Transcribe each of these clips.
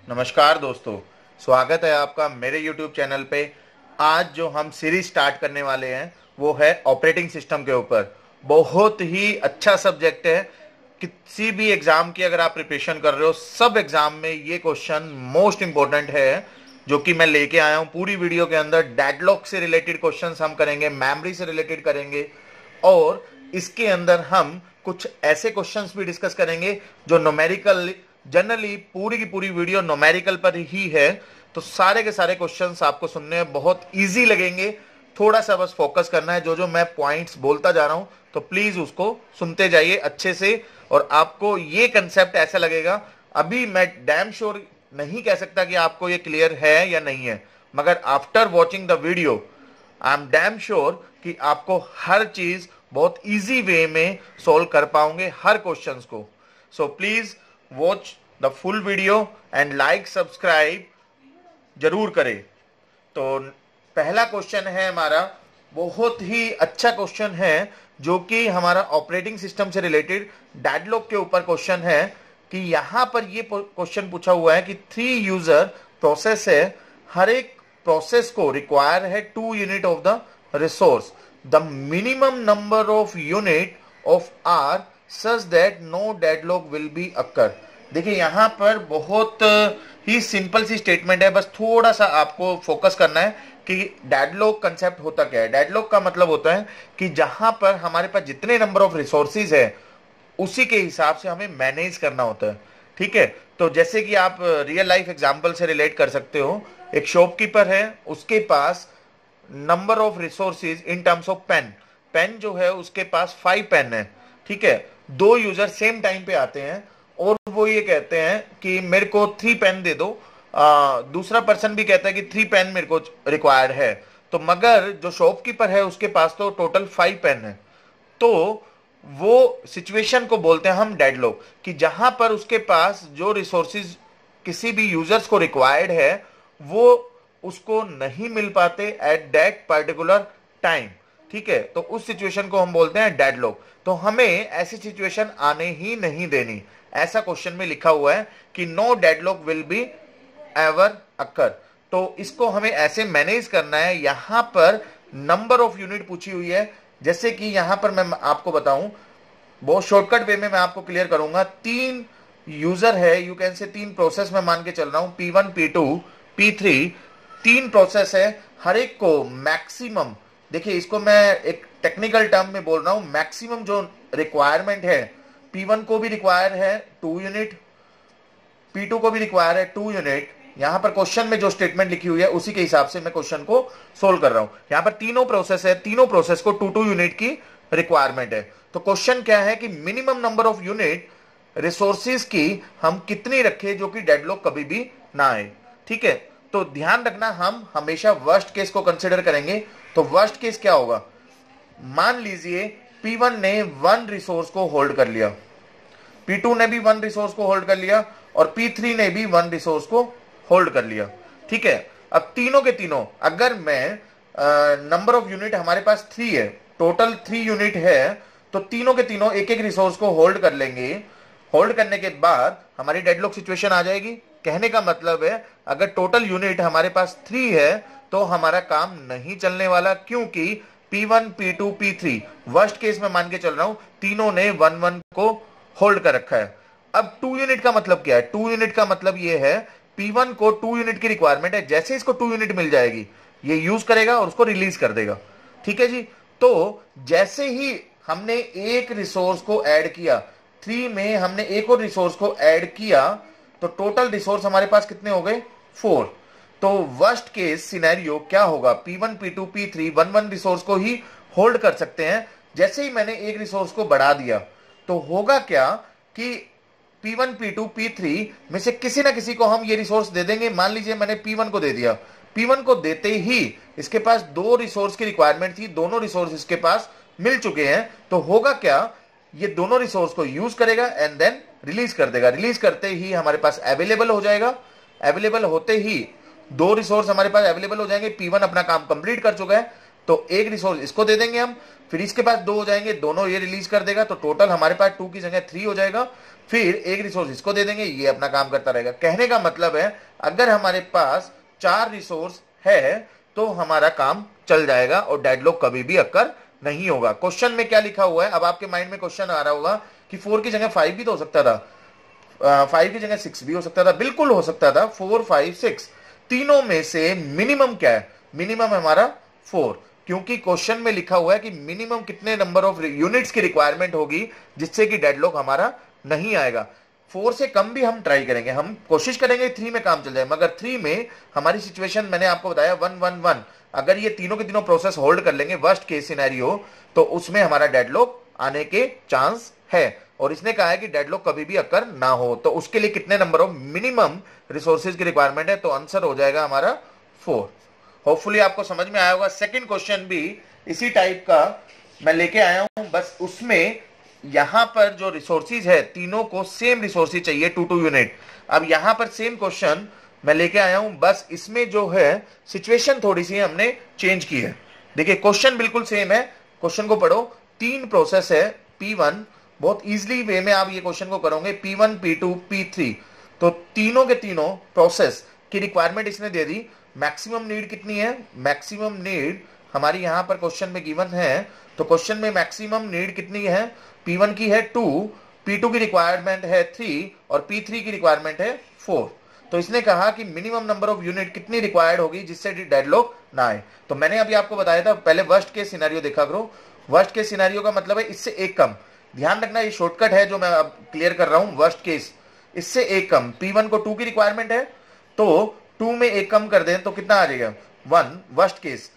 नमस्कार दोस्तों, स्वागत है आपका मेरे YouTube चैनल पे। आज जो हम सीरीज स्टार्ट करने वाले हैं वो है ऑपरेटिंग सिस्टम के ऊपर। बहुत ही अच्छा सब्जेक्ट है। किसी भी एग्जाम की अगर आप प्रिपरेशन कर रहे हो, सब एग्जाम में ये क्वेश्चन मोस्ट इंपॉर्टेंट है जो कि मैं लेके आया हूँ। पूरी वीडियो के अंदर डेडलॉक से रिलेटेड क्वेश्चंस हम करेंगे, मेमोरी से रिलेटेड करेंगे और इसके अंदर हम कुछ ऐसे क्वेश्चंस भी डिस्कस करेंगे जो न्यूमेरिकल, जनरली पूरी की पूरी वीडियो न्यूमेरिकल पर ही है। तो सारे के सारे क्वेश्चंस आपको सुनने में बहुत इजी लगेंगे। थोड़ा सा बस फोकस करना है, जो जो मैं पॉइंट्स बोलता जा रहा हूं तो प्लीज उसको सुनते जाइए अच्छे से। और आपको ये कंसेप्ट ऐसा लगेगा, अभी मैं डैम श्योर नहीं कह सकता कि आपको ये क्लियर है या नहीं है, मगर after watching the video I am damn sure कि आपको हर चीज बहुत इजी वे में सॉल्व कर पाओगे, हर क्वेश्चंस को। So please watch the full video and like subscribe जरूर करें। तो पहला क्वेश्चन है हमारा, बहुत ही अच्छा क्वेश्चन है जो कि हमारा ऑपरेटिंग सिस्टम से रिलेटेड डेडलॉक के ऊपर क्वेश्चन है। कि यहां पर ये क्वेश्चन पूछा हुआ है कि 3 यूजर प्रोसेस है, हर एक प्रोसेस को रिक्वायर है 2 unit of the resource, the minimum number of unit of are such that no deadlock will be occur. देखिए यहां पर बहुत ही सिंपल सी स्टेटमेंट है, बस थोड़ा सा आपको फोकस करना है कि डेडलॉक कंसेप्ट होता क्या है। डेडलॉक का मतलब होता है कि जहां पर हमारे पास जितने नंबर ऑफ रिसोर्सेज है उसी के हिसाब से हमें मैनेज करना होता है। ठीक है, तो जैसे कि आप रियल लाइफ एग्जांपल से रिलेट कर सकते हो। एक शॉपकीपर है, उसके पास number of resources in terms of pen, pen जो है उसके पास 5 पेन है। ठीक है, 2 यूजर सेम टाइम पे आते हैं और वो ये कहते हैं कि मेरे को 3 पेन दे दो। दूसरा पर्सन भी कहता है कि 3 पेन मेरे को रिक्वायर्ड है। तो मगर जो शॉपकीपर है उसके पास तो टोटल 5 पेन है। तो वो सिचुएशन को बोलते हैं हम डेडलॉक, कि जहां पर उसके पास जो रिसोर्सेज किसी भी यूजर्स को रिक्वायर्ड है वो उसको नहीं मिल पाते एट दैट पर्टिकुलर टाइम। ठीक है, तो उस सिचुएशन को हम बोलते हैं डेडलॉक। तो हमें ऐसी सिचुएशन आने ही नहीं देनी। ऐसा क्वेश्चन में लिखा हुआ है कि no deadlock will be ever occur. तो इसको हमें ऐसे मैनेज करना है। यहां पर नंबर ऑफ यूनिट पूछी हुई है, जैसे कि यहां पर मैं आपको बताऊं, बहुत शॉर्टकट वे में मैं आपको क्लियर करूंगा। 3 यूजर है, यू कैन से 3 प्रोसेस में मान के चल रहा हूं, P1 P2 P3, 3 प्रोसेस है। हर एक को मैक्सिमम, देखिए इसको मैं एक टेक्निकल टर्म में बोल रहा हूं, मैक्सिमम जो रिक्वायरमेंट है, P1 को भी रिक्वायर है 2 यूनिट, P2 को भी रिक्वायर है 2 यूनिट। यहां पर क्वेश्चन में जो स्टेटमेंट लिखी हुई है उसी के हिसाब से मैं क्वेश्चन को सोल्व कर रहा हूं। यहां पर तीनों प्रोसेस है, तीनों प्रोसेस को 2-2 यूनिट की रिक्वायरमेंट है। तो क्वेश्चन क्या है कि minimum number of unit resources की हम कितनी रखें जो कि डेडलॉक कभी भी ना आए। ठीक है, तो ध्यान रखना हम हमेशा वर्स्ट केस को कंसिडर करेंगे। तो वर्स्ट केस क्या होगा, मान लीजिए P1 ने 1 रिसोर्स को होल्ड कर लिया, P2 ने भी 1 रिसोर्स को होल्ड कर लिया और P3 ने भी 1 रिसोर्स को होल्ड कर लिया। ठीक है, अब तीनों के तीनों, अगर मैं नंबर ऑफ यूनिट हमारे पास 3 है, टोटल 3 यूनिट है, तो तीनों के तीनों एक एक रिसोर्स को होल्ड कर लेंगे। होल्ड करने के बाद हमारी डेडलॉक सिचुएशन आ जाएगी। कहने का मतलब है अगर टोटल यूनिट हमारे पास 3 है तो हमारा काम नहीं चलने वाला, क्योंकि P1 P2 P3 worst case में मान के चल रहा हूं, तीनों ने 1-1 को होल्ड कर रखा है। अब 2 यूनिट का मतलब क्या है, 2 यूनिट का मतलब ये है P1 को 2 यूनिट की रिक्वायरमेंट है, जैसे इसको 2 यूनिट मिल जाएगी ये यूज करेगा और उसको रिलीज कर देगा। ठीक है जी, तो जैसे ही हमने एक रिसोर्स को ऐड किया, 3 में हमने एक और रिसोर्स को ऐड किया, तो टोटल रिसोर्स हमारे पास कितने हो गए, 4। तो वर्स्ट केस सिनेरियो क्या होगा, P1 P2 P3 1-1 रिसोर्स को ही होल्ड कर सकते हैं। जैसे ही मैंने एक रिसोर्स को बढ़ा दिया तो होगा क्या कि P1 P2 P3 में से किसी ना किसी को हम ये रिसोर्स दे देंगे। मान लीजिए मैंने P1 को दे दिया, P1 को देते ही इसके पास 2 रिसोर्स की रिक्वायरमेंट थी, दोनों रिसोर्स इसके पास मिल चुके हैं। तो होगा क्या, ये दोनों रिसोर्स को यूज करेगा एंड देन रिलीज कर देगा। रिलीज करते ही हमारे पास अवेलेबल हो जाएगा। अवेलेबल होते ही 2 रिसोर्स हमारे पास अवेलेबल हो जाएंगे। P1 अपना काम कंप्लीट कर चुका है तो एक रिसोर्स इसको दे देंगे हम, फिर इसके पास 2 हो जाएंगे, दोनों ये रिलीज कर देगा, तो टोटल हमारे पास 2 की जगह 3 हो जाएगा। फिर एक रिसोर्स इसको दे देंगे, ये अपना काम करता रहेगा। कहने का मतलब है अगर हमारे पास 4 रिसोर्स है तो हमारा काम चल जाएगा और डेडलॉक कभी भी अक्कर नहीं होगा। क्वेश्चन में क्या लिखा हुआ है, अब आपके माइंड में क्वेश्चन आ रहा होगा कि 4 की जगह 5 भी तो हो सकता था, 5 की जगह 6 भी हो सकता था। बिल्कुल हो सकता था, 4 5 6 तीनों में से मिनिमम क्या है, मिनिमम हमारा 4, क्योंकि क्वेश्चन में लिखा हुआ है कि मिनिमम कितने नंबर ऑफ यूनिट्स की रिक्वायरमेंट होगी जिससे कि डेडलॉक हमारा नहीं आएगा। 4 से कम भी हम ट्राई करेंगे, हम कोशिश करेंगे 3 में काम चल जाए, मगर 3 में हमारी सिचुएशन मैंने आपको बताया 1 1 1, अगर ये तीनों के तीनों प्रोसेस होल्ड कर लेंगे वर्स्ट केस सिनेरियो, तो उसमें हमारा डेडलॉक आने के चांस है। और इसने कहा है कि डेडलॉक कभी भी अकर ना हो, तो उसके लिए कितने नंबर ऑफ मिनिमम रिसोर्सेज की रिक्वायरमेंट है, तो आंसर हो जाएगा हमारा 4। होपफुली आपको समझ में आया होगा। सेकंड क्वेश्चन भी इसी टाइप का मैं लेके आया हूं, बस उसमें यहां पर जो रिसोर्सेज है तीनों को सेम रिसोर्सेज चाहिए 2 यूनिट। अब यहां पर सेम क्वेश्चन मैं लेके आया हूं, बस इसमें जो है सिचुएशन थोड़ी सी हमने चेंज की है। देखिए क्वेश्चन बिल्कुल सेम है, क्वेश्चन को पढ़ो। 3 प्रोसेस है P1, बहुत इजीली वे में आप ये क्वेश्चन को करोगे, P1 P2 P3, तो तीनों के तीनों प्रोसेस की रिक्वायरमेंट इसने दे दी। मैक्सिमम नीड कितनी है, मैक्सिमम नीड हमारी यहां पर क्वेश्चन में गिवन है, तो क्वेश्चन में मैक्सिमम नीड कितनी है, P1 की है 2, P2 की रिक्वायरमेंट है 3 और P3 की रिक्वायरमेंट है 4। तो इसने कहा कि मिनिमम नंबर ऑफ यूनिट कितनी रिक्वायर्ड होगी जिससे डेडलॉक ना आए। तो मैंने अभी आपको बताया था, पहले वर्स्ट केस सिनेरियो देखा करो। वर्स्ट केस सिनेरियो का मतलब है इससे एक कम, ध्यान रखना ये शॉर्टकट है जो मैं अब क्लियर कर रहा हूं। वर्स्ट केस इससे एक कम, P1 को 2 की रिक्वायरमेंट है तो 2 में एक कम कर दें तो कितना आ जाएगा 1, वर्स्ट केस।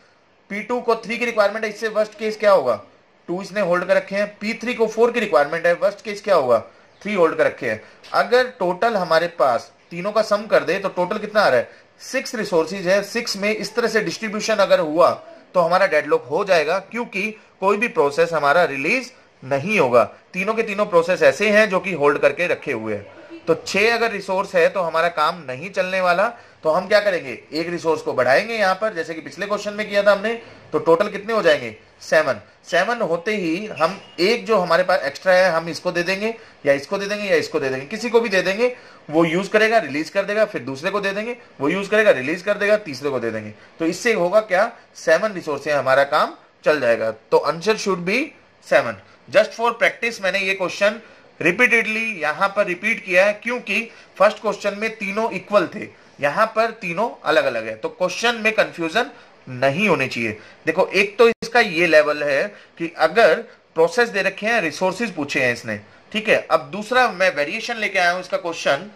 P2 को 3 की रिक्वायरमेंट है, इससे वर्स्ट केस क्या होगा, 2 इसने होल्ड कर रखे हैं। P3 को 4 की रिक्वायरमेंट है, वर्स्ट केस क्या होगा, 3 होल्ड कर रखे हैं। अगर टोटल हमारे पास तीनों का सम कर दे तो टोटल कितना आ रहा है, 6 रिसोर्सेज है। 6 में इस तरह से डिस्ट्रीब्यूशन अगर हुआ तो हमारा डेडलॉक हो जाएगा, क्योंकि कोई भी प्रोसेस हमारा रिलीज नहीं होगा। तीनों के तीनों प्रोसेस ऐसे हैं जो कि होल्ड करके रखे हुए हैं। तो 6 अगर रिसोर्स है तो हमारा काम नहीं चलने वाला, तो हम क्या करेंगे, एक रिसोर्स को बढ़ाएंगे यहां पर, जैसे कि पिछले क्वेश्चन में किया था हमने। तो टोटल कितने हो जाएंगे 7। 7 होते ही हम एक जो हमारे पास एक्स्ट्रा है हम इसको दे देंगे या इसको दे देंगे या इसको दे देंगे, किसी को भी दे देंगे, वो यूज करेगा रिलीज कर देगा, फिर दूसरे को दे देंगे, वो यूज करेगा रिलीज कर देगा, तीसरे को दे देंगे। तो इससे होगा क्या, 7 रिसोर्स है, हमारा काम चल जाएगा। तो answer should be 7। Just for practice मैंने ये क्वेश्चन रिपीटेडली यहां पर रिपीट किया है, क्योंकि फर्स्ट क्वेश्चन में तीनों इक्वल थे, यहां पर तीनों अलग अलग है, तो क्वेश्चन में कंफ्यूजन नहीं होनी चाहिए। देखो एक तो इसका ये लेवल है कि अगर प्रोसेस दे रखे हैं, रिसोर्सेज पूछे हैं इसने, ठीक है। अब दूसरा मैं वेरिएशन लेके आया हूं इसका क्वेश्चन,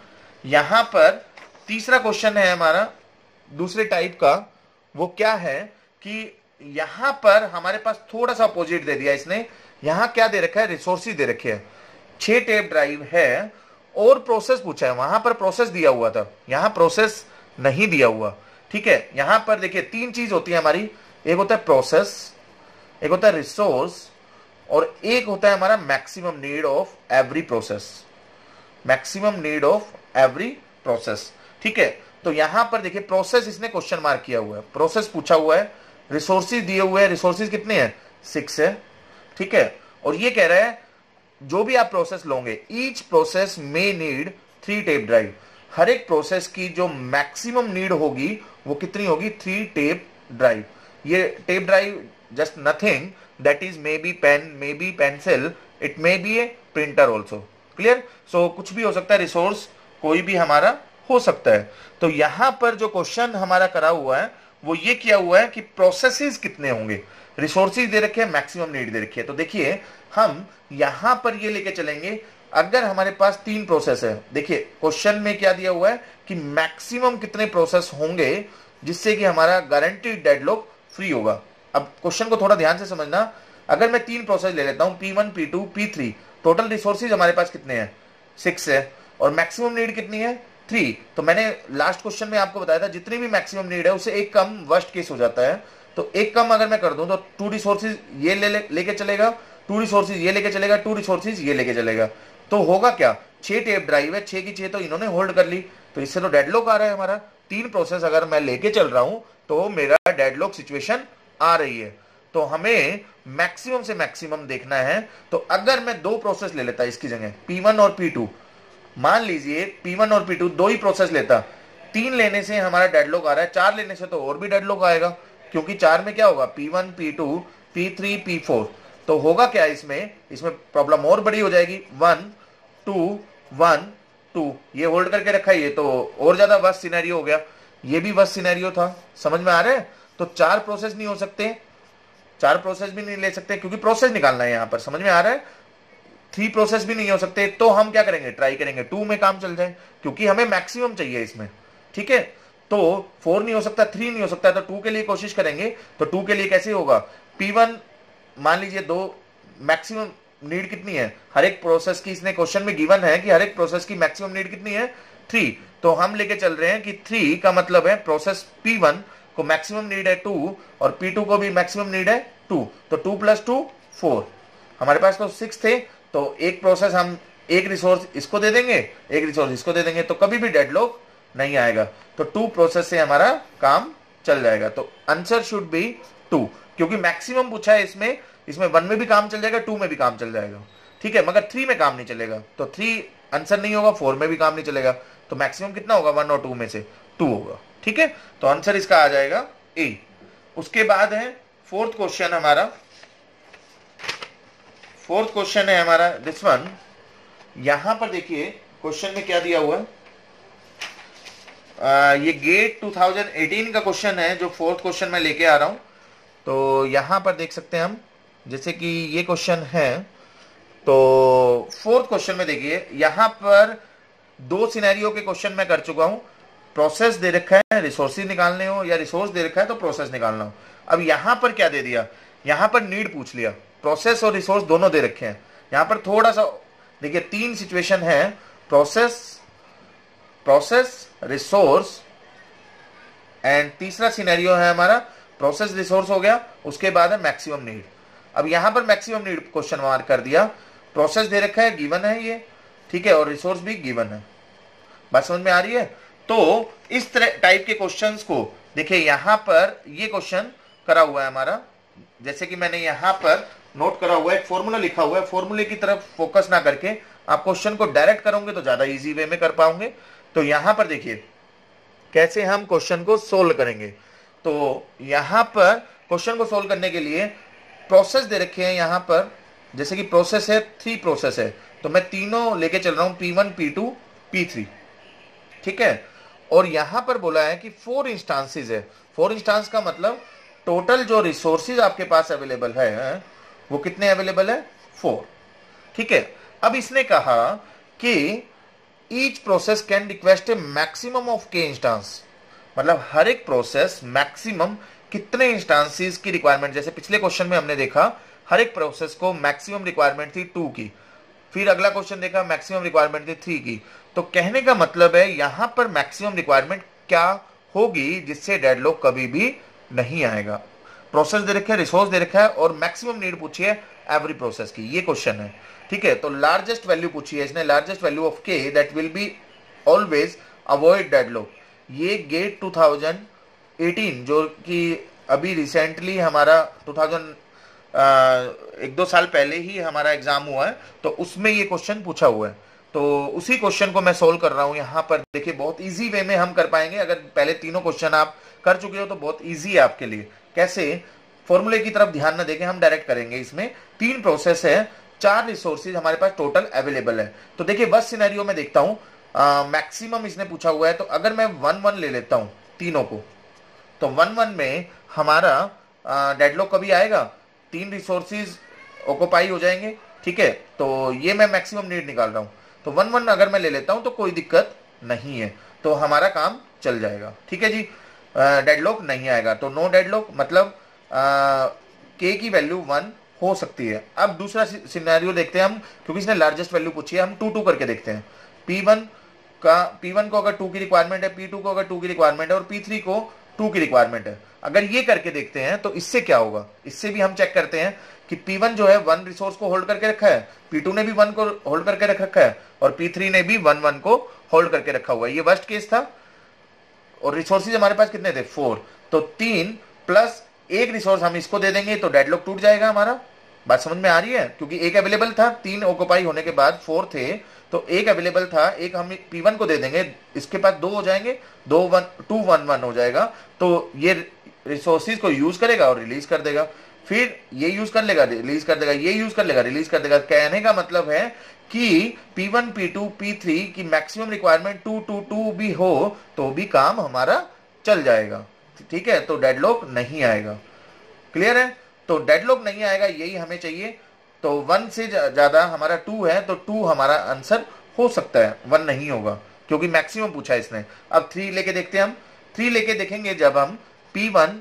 यहां पर तीसरा क्वेश्चन है हमारा दूसरे टाइप का। वो क्या है कि यहां पर हमारे पास थोड़ा सा अपोजिट दे दिया इसने। यहां क्या दे रखा है, रिसोर्सेज दे रखे हैं, 6 टेप ड्राइव है और प्रोसेस पूछा है। वहां पर प्रोसेस दिया हुआ था, यहां प्रोसेस नहीं दिया हुआ, ठीक है। यहां पर देखिए 3 चीज होती है हमारी, एक होता है प्रोसेस, एक होता है रिसोर्स, और एक होता है हमारा maximum need of every process, maximum need of every process, ठीक है। तो यहां पर देखिए प्रोसेस इसने क्वेश्चन मार्क किया हुआ है, प्रोसेस पूछा हुआ है, रिसोर्सेज दिए हुए हैं, रिसोर्सेज कितने हैं 6 है, ठीक है। और ये कह रहा है जो भी आप प्रोसेस लोगे, ईच प्रोसेस में नीड 3 टेप ड्राइव, हर एक प्रोसेस की जो मैक्सिमम नीड होगी वो कितनी होगी, 3 टेप ड्राइव। ये tape drive just nothing, that is may be pen, may be pencil, it may be a printer also, clear. So कुछ भी हो सकता है, रिसोर्स कोई भी हमारा हो सकता है। तो यहां पर जो क्वेश्चन हमारा करा हुआ है वो ये किया हुआ है कि प्रोसेसेस कितने होंगे, रिसोर्सेज दे रखे हैं, मैक्सिमम नीड दे रखी है। तो देखिए हम यहां पर ये लेके चलेंगे, अगर हमारे पास 3 प्रोसेस है, देखिए क्वेश्चन में क्या दिया हुआ है कि मैक्सिमम कितने प्रोसेस होंगे जिससे कि हमारा गारंटीड डेडलॉक फ्री होगा। अब क्वेश्चन को थोड़ा ध्यान से समझना, अगर मैं 3 प्रोसेस ले लेता हूं, P1 P2 P3, total resources हमारे पास कितने हैं 6 है, और मैक्सिमम नीड कितनी है 3। तो मैंने लास्ट क्वेश्चन में आपको बताया था जितनी भी मैक्सिमम नीड है उससे एक कम वर्स्ट केस हो जाता है। तो एक कम अगर मैं कर दूं तो 2 रिसोर्सेज ये लेके चलेगा, 2 रिसोर्सेज ये लेके चलेगा, 2 रिसोर्सेज ये लेके चलेगा। तो होगा क्या, 6 टेप ड्राइव है, 6 की 6 तो इन्होंने होल्ड कर ली, तो इससे तो डेडलॉक आ रहा है हमारा। 3 प्रोसेस अगर मैं लेके चल रहा हूं तो मेरा डेडलॉक सिचुएशन आ रही है। तो हमें मैक्सिमम से मैक्सिमम देखना है। तो अगर मैं दो प्रोसेस ले लेता इसकी जगह P1 और P2, मान लीजिए P1 और P2 दो ही प्रोसेस लेता, 3 लेने से हमारा डेडलॉक आ रहा है, 4 लेने से तो और भी डेडलॉक आएगा, क्योंकि 4 में क्या होगा P1 P2 P3 P4। तो होगा क्या इसमें प्रॉब्लम और बड़ी हो जाएगी, 1 2 1 2, ये होल्ड करके रखा है, ये तो और ज्यादा वर्स्ट सिनेरियो हो गया, ये भी वर्स्ट सिनेरियो था। समझ में आ रहा है? तो 4 प्रोसेस नहीं हो सकते, 4 प्रोसेस भी नहीं ले सकते क्योंकि प्रोसेस निकालना है यहां पर। समझ में आ रहा है? 3 प्रोसेस भी नहीं हो सकते, तो हम क्या करेंगे, ट्राई करेंगे 2 में काम चल जाए, क्योंकि हमें मैक्सिमम चाहिए इसमें। ठीक है, तो 4 नहीं हो सकता, 3 नहीं हो सकता, तो 2 के लिए कोशिश करेंगे। तो 2 के लिए कैसे होगा, P1 मान लीजिए 2, मैक्सिमम नीड कितनी है हर एक प्रोसेस की, इसने क्वेश्चन में गिवन है कि हर एक प्रोसेस की मैक्सिमम नीड कितनी है, 3। तो हम लेके चल रहे हैं कि 3 का मतलब है प्रोसेस P1 को मैक्सिमम नीड है 2 और P2 को भी मैक्सिमम नीड है 2, तो 2 + 2 4। हमारे पास तो 6 थे, तो एक प्रोसेस हम एक रिसोर्स इसको दे देंगे, एक रिसोर्स इसको दे देंगे, तो कभी भी डेडलॉक नहीं आएगा। तो 2 प्रोसेस से हमारा काम चल जाएगा। तो आंसर शुड बी 2, क्योंकि मैक्सिमम पूछा है इसमें 1 में भी काम चल जाएगा, 2 में भी काम चल जाएगा। ठीक है, मगर 3 में काम नहीं चलेगा, तो 3 आंसर नहीं होगा, 4 में भी काम नहीं चलेगा, तो मैक्सिमम कितना होगा, 1 और 2 में से 2 होगा। ठीक है, तो आंसर इसका आ जाएगा ए। उसके बाद है फोर्थ क्वेश्चन है हमारा दिस वन। यहां पर देखिए क्वेश्चन में क्या दिया हुआ है, ये गेट 2018 का क्वेश्चन है जो फोर्थ क्वेश्चन में लेके आ रहा हूं। तो यहां पर देख सकते हैं हम, जैसे कि ये क्वेश्चन है, तो फोर्थ क्वेश्चन में देखिए यहां पर 2 सिनेरियो के क्वेश्चन मैं कर चुका हूं। प्रोसेस दे रखा है, रिसोर्सेज निकालने हो, या रिसोर्स दे रखा है तो प्रोसेस निकालना हो। अब यहां पर क्या दे दिया, यहां पर नीड पूछ लिया, प्रोसेस और रिसोर्स दोनों दे रखे हैं। यहां पर थोड़ा सा देखिए 3 सिचुएशन है, प्रोसेस रिसोर्स एंड तीसरा सिनेरियो है हमारा प्रोसेस रिसोर्स हो गया, उसके बाद है मैक्सिमम नीड। अब यहां पर मैक्सिमम नीड क्वेश्चन मार्क कर दिया, प्रोसेस दे रखा है, गिवन है ये, ठीक है, और रिसोर्स भी गिवन है। बात समझ में आ रही है? तो इस तरह टाइप के क्वेश्चंस को देखिए, यहां पर ये क्वेश्चन करा हुआ है हमारा, जैसे कि मैंने यहां पर नोट करा हुआ है, एक फॉर्मूला लिखा हुआ है, फॉर्मूले की तरफ फोकस ना करके आप क्वेश्चन को डायरेक्ट करोगे तो ज्यादा इजी वे में कर पाओगे। तो यहां पर देखिए कैसे हम क्वेश्चन को सोल्व करेंगे। तो यहां पर क्वेश्चन को सोल्व करने के लिए प्रोसेस दे रखे हैं यहां पर, जैसे कि प्रोसेस है, 3 प्रोसेस है, तो मैं तीनों लेके चल रहा हूं, P1 P2 P3। ठीक है, और यहां पर बोला है कि 4 इंस्टांसेस है। 4 इंस्टांस का मतलब टोटल जो रिसोर्सेज आपके पास अवेलेबल है वो कितने अवेलेबल है, 4। ठीक है, अब इसने कहा कि each process can request A maximum of k instance, मतलब हर एक प्रोसेस मैक्सिमम कितने इंस्टांसेस की रिक्वायरमेंट, जैसे पिछले क्वेश्चन में हमने देखा हर एक प्रोसेस को मैक्सिमम रिक्वायरमेंट थी 2 की, फिर अगला क्वेश्चन देखा मैक्सिमम रिक्वायरमेंट थी 3 की। तो कहने का मतलब है यहां पर मैक्सिमम रिक्वायरमेंट क्या होगी जिससे डेडलॉक कभी भी नहीं आएगा। प्रोसेस दे रखा है, रिसोर्स दे रखा है, और मैक्सिमम नीड पूछी है एवरी प्रोसेस की, ये क्वेश्चन है। ठीक है, तो लार्जेस्ट वैल्यू पूछी है इसने, largest value of k that will be always avoid deadlock. ये गेट 2018 जो कि अभी रिसेंटली हमारा 1-2 साल पहले ही हमारा एग्जाम हुआ है, तो उसमें ये क्वेश्चन पूछा हुआ है। तो उसी क्वेश्चन को मैं सोल्व कर रहा हूं यहां पर। देखिए बहुत इजी वे में हम कर पाएंगे, अगर पहले तीनों क्वेश्चन आप कर चुके हो तो बहुत इजी है आपके लिए। कैसे, फॉर्मूले की तरफ ध्यान न देके हम डायरेक्ट करेंगे। इसमें 3 प्रोसेस है, 4 रिसोर्सेज हमारे पास टोटल अवेलेबल है। तो देखिए बस सिनेरियो में देखता हूं, मैक्सिमम इसने पूछा हुआ है, तो अगर मैं 1-1 ले लेता हूं तीनों को, तो 1-1 में हमारा डेडलॉक कभी आएगा, 3 रिसोर्सेज ऑक्युपाई हो जाएंगे। ठीक है, तो ये मैं मैक्सिमम नीड निकाल रहा हूं, तो 1-1 अगर मैं ले लेता हूं तो कोई दिक्कत नहीं है, तो हमारा काम चल जाएगा। ठीक है जी, डेडलॉक नहीं आएगा, तो नो डेडलॉक, मतलब k की वैल्यू 1 हो सकती है। अब दूसरा सिनेरियो देखते हैं हम, क्योंकि इसने लार्जेस्ट वैल्यू पूछी है, हम 2-2 करके देखते हैं। P1 को अगर 2 की रिक्वायरमेंट है, P2 को अगर 2 की रिक्वायरमेंट है, और P3 को 2 की रिक्वायरमेंट है। अगर ये करके देखते हैं तो इससे क्या होगा, इससे भी हम चेक करते हैं कि P1 जो है 1 रिसोर्स को होल्ड करके रखा है, P2 ने भी 1 को होल्ड करके रखा है, और P3 ने भी 1-1 को होल्ड करके रखा हुआ है। ये वर्स्ट केस था, और रिसोर्सेज हमारे पास कितने थे, 4, तो 3 + एक रिसोर्स हम इसको दे देंगे तो डेडलॉक टूट जाएगा हमारा। बात समझ में आ रही है? क्योंकि एक अवेलेबल था, 3 ऑक्युपाई होने के बाद 4 थे, तो एक अवेलेबल था, एक हम P1 को दे देंगे, इसके पास 2 हो जाएंगे, 2 1 1 हो जाएगा, तो ये रिसोर्सिस को यूज करेगा और रिलीज कर देगा, फिर ये यूज कर लेगा, रिलीज कर देगा, ये यूज कर लेगा, रिलीज कर देगा। कहने का मतलब है कि P1 P2 P3 की मैक्सिमम रिक्वायरमेंट 2 2 2 भी हो तो भी काम हमारा चल जाएगा। ठीक है, तो डेडलॉक नहीं आएगा। क्लियर है? तो डेडलॉक नहीं आएगा, यही हमें चाहिए। तो 1 से ज्यादा हमारा 2 है, तो 2 हमारा आंसर हो सकता है, 1 नहीं होगा, क्योंकि मैक्सिमम पूछा है इसने। अब 3 लेके देखते हैं हम। 3 लेके देखेंगे, जब हम P1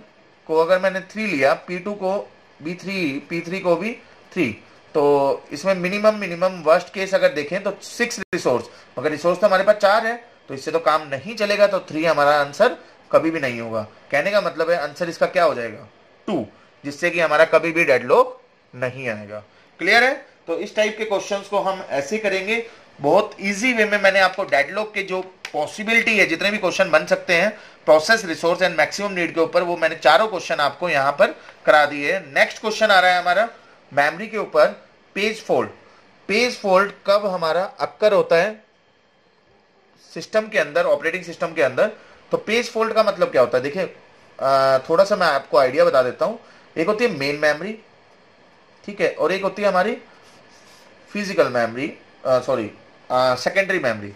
को अगर मैंने 3 लिया, P2 को भी 3, P3 को भी 3, तो इसमें मिनिमम वर्स्ट केस अगर देखें तो 6 रिसोर्स, मगर रिसोर्स तो हमारे पास 4 है, तो इससे तो काम नहीं चलेगा, तो 3 हमारा आंसर कभी भी नहीं होगा। कहने का मतलब है आंसर इसका क्या हो जाएगा? 2, जिससे कि हमारा कभी भी डेडलॉक नहीं आएगा। क्लियर है? तो इस टाइप के क्वेश्चंस को हम ऐसे करेंगे, बहुत इजी वे में। मैंने आपको डेडलॉक के जो पॉसिबिलिटी है, जितने भी क्वेश्चन बन सकते हैं process, resource and maximum need के ऊपर, वो मैंने चारों क्वेश्चन आपको यहां पर करा दिए। नेक्स्ट क्वेश्चन आ रहा है हमारा मेमोरी के ऊपर, पेज फॉल्ट। पेज फॉल्ट कब हमारा अक्कर होता है सिस्टम के अंदर, ऑपरेटिंग सिस्टम के अंदर? तो पेज फॉल्ट का मतलब क्या होता है? देखिए, थोड़ा सा मैं आपको आइडिया बता देता हूं। एक होती है मेन मेमोरी, ठीक है, और एक होती है हमारी physical memory, sorry secondary memory.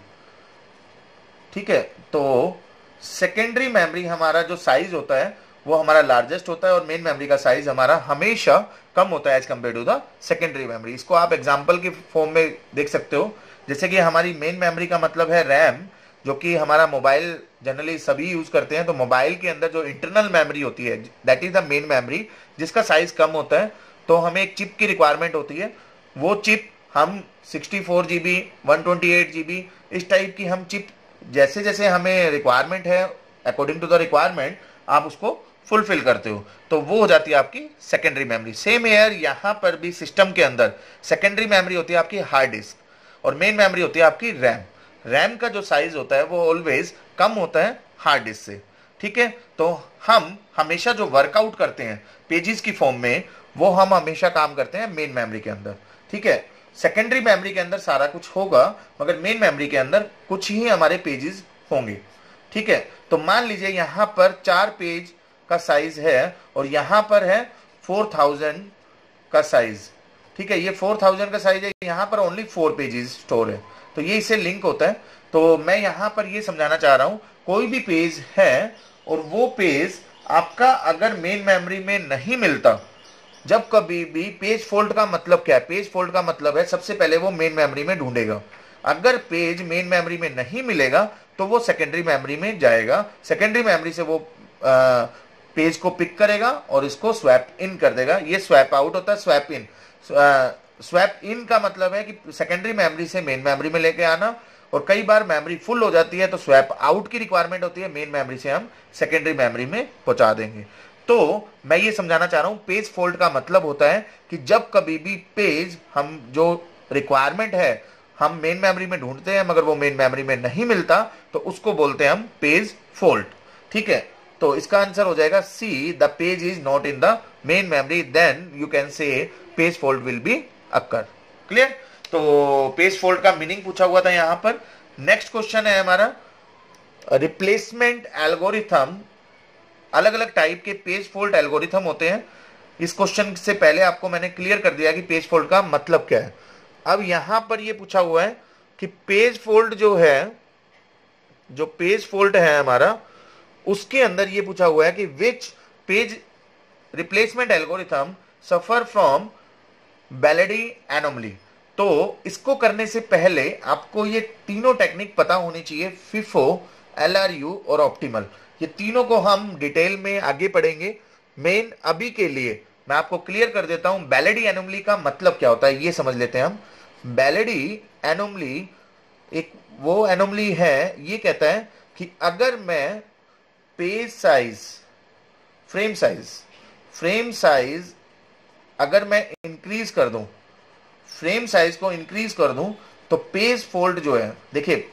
ठीक है, तो सेकेंडरी मेमोरी हमारा जो साइज होता है वो हमारा लार्जेस्ट होता है, और मेन मेमोरी का साइज हमारा हमेशा कम होता है as compare to the secondary memory. इसको आप एग्जांपल के फॉर्म में देख सकते हो। जैसे कि हमारी मेन मेमोरी का मतलब है रैम, जो कि हमारा मोबाइल जनरली सभी यूज करते हैं। तो मोबाइल के अंदर जो इंटरनल मेमोरी होती है, that is the main memory, जिसका साइज कम होता है। तो हमें एक चिप की रिक्वायरमेंट होती है, वो चिप हम 64 GB, 128 GB, इस टाइप की हम चिप, जैसे जैसे हमें रिक्वायरमेंट है, अकॉर्डिंग टू द रिक्वायरमेंट आप उसको फुलफिल करते हो, तो वो हो जाती है आपकी सेकेंडरी मेमोरी। सेम एयर यहाँ पर भी सिस्टम के अंदर सेकेंडरी मेमोरी होती है आपकी हार्ड डिस्क, और मेन मेमोरी होती है आपकी रैम। रैम का जो साइज होता है वो ऑलवेज कम होता है हार्ड डिस्क से। ठीक है, तो हम हमेशा जो वर्कआउट करते हैं पेजेस की फॉर्म में, वो हम हमेशा काम करते हैं मेन मेमोरी के अंदर। ठीक है, सेकेंडरी मेमोरी के अंदर सारा कुछ होगा, मगर मेन मेमोरी के अंदर कुछ ही हमारे पेजेस होंगे। ठीक है, तो मान लीजिए यहां पर 4 पेज का साइज है, और यहां पर है 4000 का साइज। ठीक है, ये 4000 का साइज है, यहां पर ओनली 4 पेजेस स्टोर है, तो ये इससे लिंक होता है। तो मैं यहां पर ये समझाना चाह रहा हूं, कोई भी पेज है और वो पेज आपका अगर मेन मेमोरी में नहीं मिलता, जब कभी भी पेज फॉल्ट का मतलब क्या है? पेज फॉल्ट का मतलब है सबसे पहले वो मेन मेमोरी में ढूंढेगा। अगर पेज मेन मेमोरी में नहीं मिलेगा तो वो सेकेंडरी मेमोरी में जाएगा, सेकेंडरी मेमोरी से वो पेज को पिक करेगा और इसको स्वैप इन कर देगा। ये स्वैप आउट होता है, स्वैप इन। स्वैप इन का मतलब है कि सेकेंडरी मेमोरी से मेन मेमोरी में लेके आना, और कई बार मेमोरी फुल हो जाती है तो स्वैप आउट की रिक्वायरमेंट होती है, मेन मेमोरी से हम सेकेंडरी मेमोरी में पहुंचा देंगे। तो मैं ये समझाना चाह रहा हूं, पेज फॉल्ट का मतलब होता है कि जब कभी भी पेज हम जो रिक्वायरमेंट है हम मेन मेमोरी में ढूंढते हैं, मगर वो मेन मेमोरी में नहीं मिलता, तो उसको बोलते हैं हम पेज फॉल्ट। ठीक है, तो इसका आंसर हो जाएगा C, the page is not in the main memory, then you can say page fault will be occur. Clear? तो पेज फॉल्ट का मीनिंग पूछा हुआ था यहां पर। नेक्स्ट क्वेश्चन है हमारा रिप्लेसमेंट एल्गोरिथम। अलग अलग टाइप के पेज फॉल्ट एल्गोरिथम होते हैं। इस क्वेश्चन से पहले आपको मैंने क्लियर कर दिया कि पेज फॉल्ट का मतलब क्या है। अब यहां पर यह पूछा हुआ है कि पेज फॉल्ट जो है, जो पेज फॉल्ट है हमारा, उसके अंदर यह पूछा हुआ है कि which page replacement algorithm suffer from Belady anomaly. तो इसको करने से पहले आपको ये तीनों टेक्निक पता होनी चाहिए, फिफो, एलआरयू और ऑप्टिमल। ये तीनों को हम डिटेल में आगे पढ़ेंगे। मेन अभी के लिए मैं आपको क्लियर कर देता हूं, बैलेडी एनोमली का मतलब क्या होता है ये समझ लेते हैं हम। बैलेडी एनोमली एक वो एनोमली है, ये कहता है कि अगर मैं पेज साइज, फ्रेम साइज अगर मैं इंक्रीज कर दूं, फ्रेम साइज को इंक्रीज कर दूं, तो पेज फॉल्ट जो है, देखिए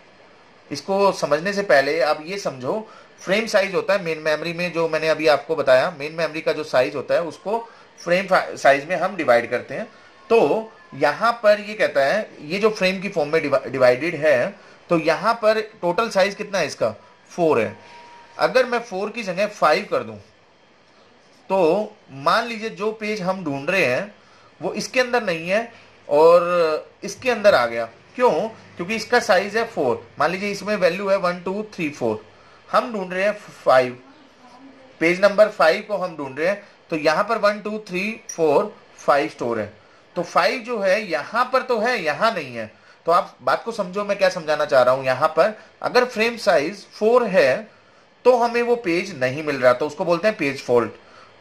इसको समझने से पहले आप ये समझो, फ्रेम साइज होता है मेन मेमोरी में, जो मैंने अभी आपको बताया मेन मेमोरी का जो साइज होता है उसको फ्रेम साइज में हम डिवाइड करते हैं। तो यहाँ पर ये कहता है, ये जो फ्रेम की फॉर्म में डिवाइडेड है, तो यहाँ पर टोटल साइज कितना है इसका, 4 है। अगर मैं 4 की जगह 5 कर दूं, तो मान लीजिए जो पेज हम ढूंढ रहे हैं वो इसके अंदर नहीं है और इसके अंदर आ गया। क्यों? क्योंकि इसका साइज है 4। मान लीजिए इसमें वैल्यू है 1 2 3 4, हम ढूंढ रहे हैं 5, पेज नंबर 5 को हम ढूंढ रहे हैं। तो यहाँ पर 1 2 3 4 5 स्टोर है। तो 5 जो है यहाँ पर तो है, यहाँ नहीं है। तो आप बात को समझो, मैं क्या समझाना चाह रहा हूं। यहाँ पर अगर फ्रेम साइज 4 है तो हमें वो पेज नहीं मिल रहा, तो उसको बोलते हैं पेज फॉल्ट।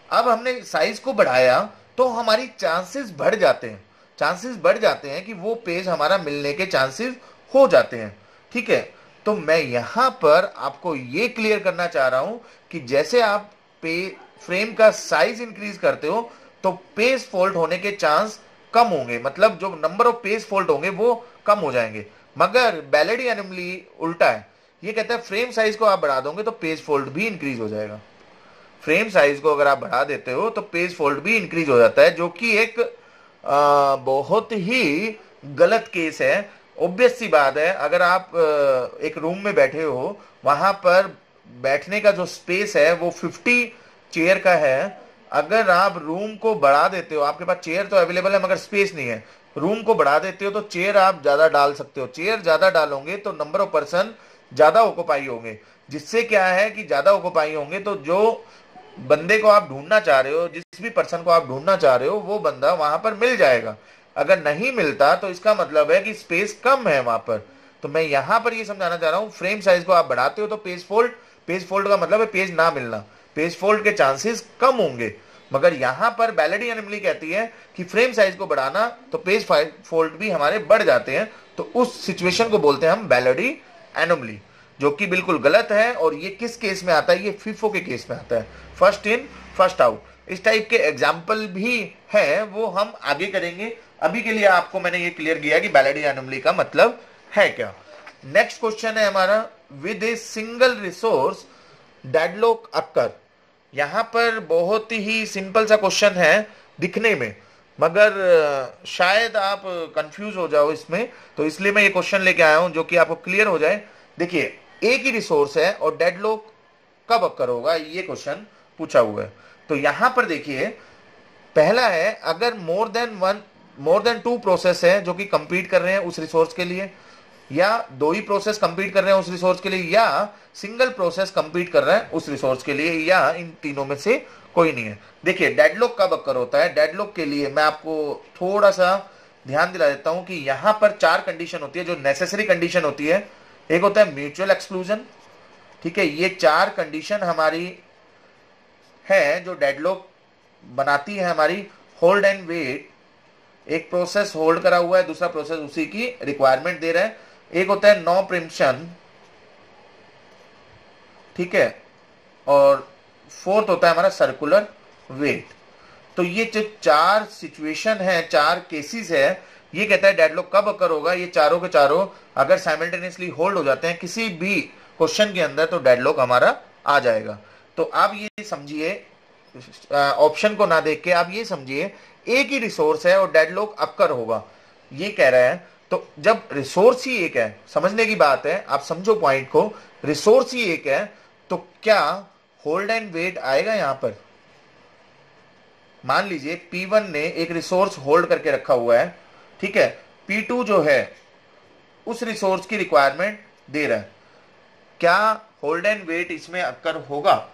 अब हमने साइज को बढ़ाया तो हमारी चांसेस बढ़ जाते हैं, चांसेस बढ़ जाते हैं कि वो पेज हमारा मिलने के चांसेस हो जाते हैं। ठीक है, तो मैं यहां पर आपको ये क्लियर करना चाह रहा हूं कि जैसे आप फ्रेम का साइज इंक्रीज करते हो तो पेज फॉल्ट होने के चांस कम होंगे, मतलब जो नंबर ऑफ पेज फॉल्ट होंगे वो कम हो जाएंगे। मगर बैलेडी एनोमली उल्टा है, ये कहता है फ्रेम साइज को आप बढ़ा दोगे तो पेज फॉल्ट भी इंक्रीज हो जाएगा। फ्रेम साइज को अगर आप बढ़ा देते हो तो पेज फॉल्ट भी इंक्रीज हो जाता है, जो कि एक बहुत ही गलत केस है। ऑब्वियस सी बात है, अगर आप एक रूम में बैठे हो, वहां पर बैठने का जो स्पेस है वो 50 चेयर का है। अगर आप रूम को बढ़ा देते हो, आपके पास चेयर तो अवेलेबल है मगर स्पेस नहीं है, रूम को बढ़ा देते हो तो चेयर आप ज्यादा डाल सकते हो। चेयर ज्यादा डालोगे तो नंबर ऑफ पर्सन ज्यादा ऑक्युपाई होंगे, जिससे क्या है कि ज्यादा ऑक्युपाई होंगे तो जो बंदे को आप ढूंढना चाह रहे हो, जिस भी पर्सन को आप ढूंढना चाह रहे हो, वो बंदा वहां पर मिल जाएगा। अगर नहीं मिलता तो इसका मतलब है कि स्पेस कम है वहां पर। तो मैं यहां पर ये समझाना चाह रहा हूं, फ्रेम साइज को आप बढ़ाते हो तो पेज फॉल्ट का मतलब है पेज ना मिलना, पेज फॉल्ट के चांसेस कम होंगे। मगर यहां पर बैलेडी एनोमली कहती है कि फ्रेम साइज को बढ़ाना तो पेज फॉल्ट भी हमारे बढ़ जाते हैं। तो उस सिचुएशन को बोलते हैं हम बैलेडी एनोमली, जो कि बिल्कुल गलत है। और ये किस केस में आता है? ये फीफो के केस में आता है, फर्स्ट इन फर्स्ट आउट। इस टाइप के एग्जाम्पल भी है, वो हम आगे करेंगे। अभी के लिए आपको मैंने ये क्लियर किया कि बैलेडी एनोमली का मतलब है क्या। नेक्स्ट क्वेश्चन है हमारा, with a single resource deadlock occur. यहां पर बहुत ही सिंपल सा क्वेश्चन है दिखने में, मगर शायद आप कंफ्यूज हो जाओ इसमें, तो इसलिए मैं ये क्वेश्चन लेके आया हूं जो कि आपको क्लियर हो जाए। देखिए, एक ही रिसोर्स है और डेडलॉक कब अकर होगा, ये क्वेश्चन पूछा हुआ है। तो यहां पर देखिए, पहला है अगर मोर देन 2 प्रोसेस है जो कि कंपीट कर रहे हैं उस रिसोर्स के लिए, या 2 ही प्रोसेस कंपीट कर रहे हैं उस रिसोर्स के लिए, या सिंगल प्रोसेस कंपीट कर रहा है उस रिसोर्स के लिए, या इन तीनों में से कोई नहीं है। देखिए, डेडलॉक कब अकर होता है? डेडलॉक के लिए मैं आपको थोड़ा सा ध्यान दिला देता हूं कि यहां पर 4 कंडीशन होती है जो नेसेसरी कंडीशन होती है। एक होता है म्यूचुअल एक्सक्लूजन, ठीक है। ये 4 कंडीशन हमारी है जो डेडलॉक बनाती है हमारी। होल्ड एंड वेट, एक प्रोसेस होल्ड करा हुआ है, दूसरा प्रोसेस उसी की रिक्वायरमेंट दे रहा है। एक होता है नो प्रिम्पशन, ठीक है, और फोर्थ होता है हमारा सर्कुलर वेट। तो ये जो 4 सिचुएशन है, 4 केसेस है, ये कहता है डेडलॉक कब अकर होगा। ये चारों के चारों अगर साइमल्टेनियसली होल्ड हो जाते हैं किसी भी क्वेश्चन के अंदर तो डेडलॉक हमारा आ जाएगा। तो आप ये समझिए, ऑप्शन को ना देख के आप ये समझिए, एक ही रिसोर्स है और डेडलॉक अकर होगा, ये कह रहा है। तो जब रिसोर्स ही एक है, समझने की बात है, आप समझो पॉइंट को, रिसोर्स ही एक है तो क्या होल्ड एंड वेट आएगा यहां पर? मान लीजिए P1 ने एक रिसोर्स होल्ड करके रखा हुआ है, ठीक है, P2 जो है उस रिसोर्स की रिक्वायरमेंट दे रहा है, क्या होल्ड एंड वेट इसमें अकर होगा?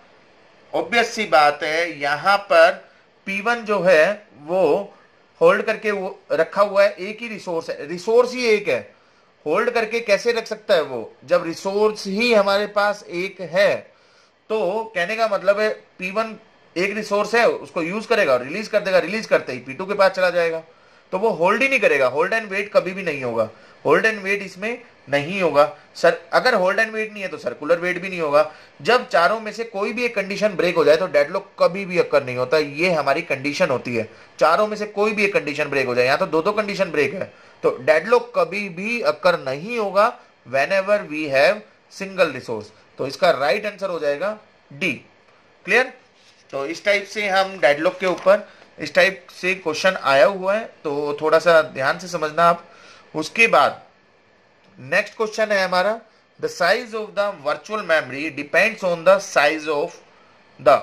ऑब्वियस सी बात है, यहां पर P1 जो है वो होल्ड करके वो रखा हुआ है, एक ही रिसोर्स है, रिसोर्स ही एक है, होल्ड करके कैसे रख सकता है वो? जब रिसोर्स ही हमारे पास एक है तो कहने का मतलब है P1 एक रिसोर्स है, उसको यूज करेगा और रिलीज कर देगा, रिलीज करते ही P2 के पास चला जाएगा, तो वो होल्ड ही नहीं करेगा। होल्ड एंड वेट कभी भी नहीं होगा, होल्ड एंड वेट इसमें नहीं होगा। सर अगर होल्ड एंड वेट नहीं है तो सर्कुलर वेट भी नहीं होगा। जब चारों में से कोई भी एक कंडीशन ब्रेक हो जाए तो डेडलॉक कभी भी अकर नहीं होता, ये हमारी कंडीशन होती है। चारों में से कोई भी एक कंडीशन ब्रेक हो जाए, यहाँ तो 2 कंडीशन ब्रेक है, तो डेडलॉक कभी भी अकर नहीं होगा। Whenever we have single resource. तो इसका राइट आंसर हो जाएगा डी। क्लियर? तो इस टाइप से हम डेडलॉक के ऊपर इस टाइप से क्वेश्चन आया हुआ है, तो थोड़ा सा ध्यान से समझना आप। उसके बाद नेक्स्ट क्वेश्चन है हमारा, the size of the virtual memory depends on the size of the.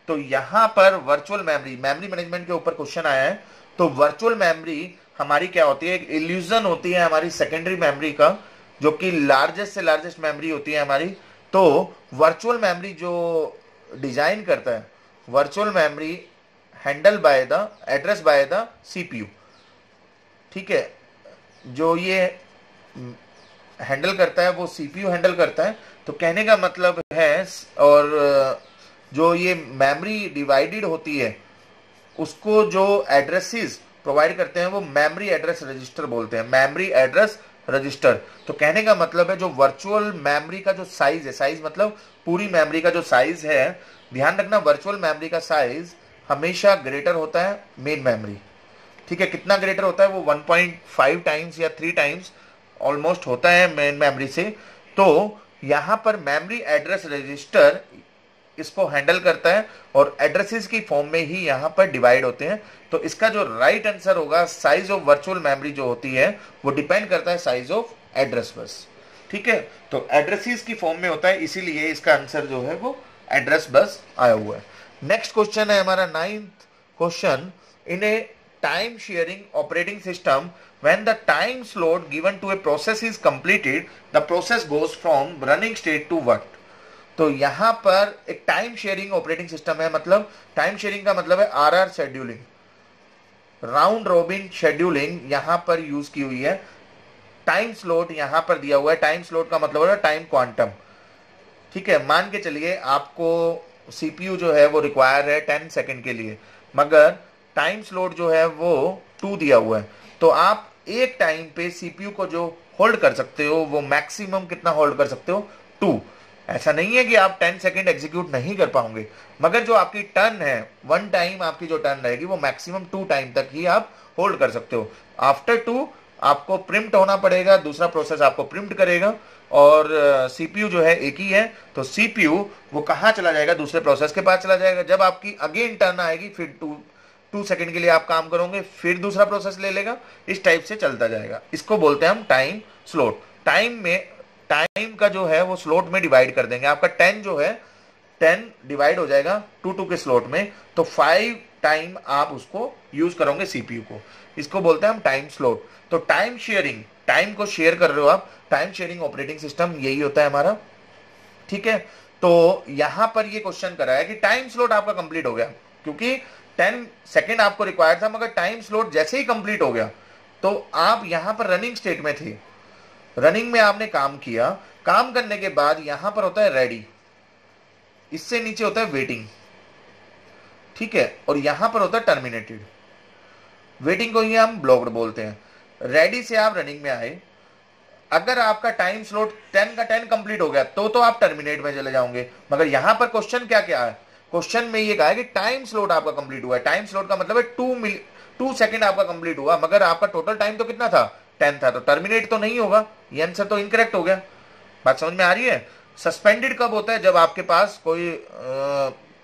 तो यहां पर वर्चुअल मेमोरी मैनेजमेंट के ऊपर क्वेश्चन आया है। तो वर्चुअल मेमोरी हमारी क्या होती है? एक इल्यूजन होती है हमारी सेकेंडरी मेमोरी का, जो कि लार्जेस्ट से लार्जेस्ट मेमोरी होती है हमारी। तो वर्चुअल मेमोरी जो डिजाइन करता है, virtual memory handle by the address by the CPU. ठीक है, जो ये हैंडल करता है वो सीपीयू हैंडल करता है। तो कहने का मतलब है, और जो ये मेमोरी डिवाइडेड होती है उसको जो एड्रेसेस प्रोवाइड करते हैं वो मेमोरी एड्रेस रजिस्टर बोलते हैं, मेमोरी एड्रेस रजिस्टर। तो कहने का मतलब है जो वर्चुअल मेमोरी का जो साइज है, साइज मतलब पूरी मेमोरी का जो साइज है, ध्यान रखना वर्चुअल मेमोरी का साइज हमेशा ग्रेटर होता है मेन मेमोरी। ठीक है, कितना ग्रेटर होता है? वो 1.5 टाइम्स या 3 टाइम्स ऑलमोस्ट होता है मेन मेमोरी से। तो यहां पर मेमोरी एड्रेस रजिस्टर इसको हैंडल करता है और एड्रेसेस की फॉर्म में ही यहां पर डिवाइड होते हैं। तो इसका जो राइट आंसर होगा, साइज ऑफ वर्चुअल मेमोरी जो होती है वो डिपेंड करता है साइज ऑफ एड्रेस बस। ठीक है, तो एड्रेसेस की फॉर्म में होता है, इसीलिए इसका आंसर जो है वो एड्रेस बस आया हुआ है। नेक्स्ट क्वेश्चन है हमारा 9th question, in A time sharing operating system when the time slot given to a process is completed, the process goes from running state to what? तो यहां पर एक टाइम शेयरिंग ऑपरेटिंग सिस्टम है, मतलब time sharing का मतलब है RR scheduling, round robin scheduling यहां पर यूज की हुई है। टाइम स्लॉट यहां पर दिया हुआ है, टाइम स्लॉट का मतलब है टाइम क्वांटम। ठीक है, मान के चलिए आपको सीपीयू जो है वो रिक्वायर है 10 सेकंड के लिए, मगर टाइम स्लॉट जो है वो 2 दिया हुआ है। तो आप एक टाइम पे सीपीयू को जो होल्ड कर सकते हो वो मैक्सिमम कितना होल्ड कर सकते हो? 2। ऐसा नहीं है कि आप 10 सेकंड एग्जीक्यूट नहीं कर पाओगे, मगर जो आपकी टर्न है, 1 टाइम आपकी जो टर्न रहेगी वो मैक्सिमम 2 टाइम तक ही आप होल्ड कर सकते हो। आफ्टर 2 आपको प्रिम्प्ट होना पड़ेगा, दूसरा प्रोसेस आपको प्रिम्प्ट करेगा, और सीपीयू जो है एक ही है। तो सीपीयू वो कहां चला जाएगा? दूसरे प्रोसेस के पास चला जाएगा। जब आपकी अगेन टर्न आएगी फिर 2 सेकंड के लिए आप काम करोगे, फिर दूसरा प्रोसेस ले लेगा, इस टाइप से चलता जाएगा। इसको बोलते हैं हम टाइम स्लॉट। टाइम का जो है वो स्लॉट में डिवाइड कर देंगे। आपका 10 जो है 10 डिवाइड हो जाएगा 2 के स्लॉट में, तो 5 टाइम आप उसको यूज करोगे सीपीयू को। इसको बोलते हैं हम टाइम स्लॉट। तो टाइम शेयरिंग, टाइम को शेयर कर रहे हो आप, टाइम शेयरिंग ऑपरेटिंग सिस्टम यही होता है हमारा। ठीक है, तो यहां पर ये क्वेश्चन करा है कि टाइम स्लॉट आपका कंप्लीट हो गया, क्योंकि 10 सेकेंड आपको रिक्वायर था, मगर टाइम स्लॉट जैसे ही कंप्लीट हो गया तो आप यहां पर रनिंग स्टेट में थे, रनिंग में आपने काम किया। काम करने के बाद यहां पर होता है रेडी, इससे नीचे होता है वेटिंग। ठीक है, और यहां पर होता है टर्मिनेटेड। वेटिंग को ही हम ब्लॉक्ड बोलते हैं। रेडी से आप रनिंग में आए, अगर आपका टाइम स्लॉट 10 का 10 कंप्लीट हो गया तो आप टर्मिनेट में चले जाओगे। मगर यहां पर क्वेश्चन क्या क्या है? क्वेश्चन में ये कहा है कि टाइम स्लॉट आपका कंप्लीट हुआ है। टाइम स्लॉट का मतलब है 2 सेकंड आपका कंप्लीट हुआ, मगर आपका टोटल टाइम तो कितना था? 10 था, तो टर्मिनेट तो नहीं होगा। ये आंसर तो इनकरेक्ट हो गया। बात समझ में आ रही है? सस्पेंडेड कब होता है? जब आपके पास कोई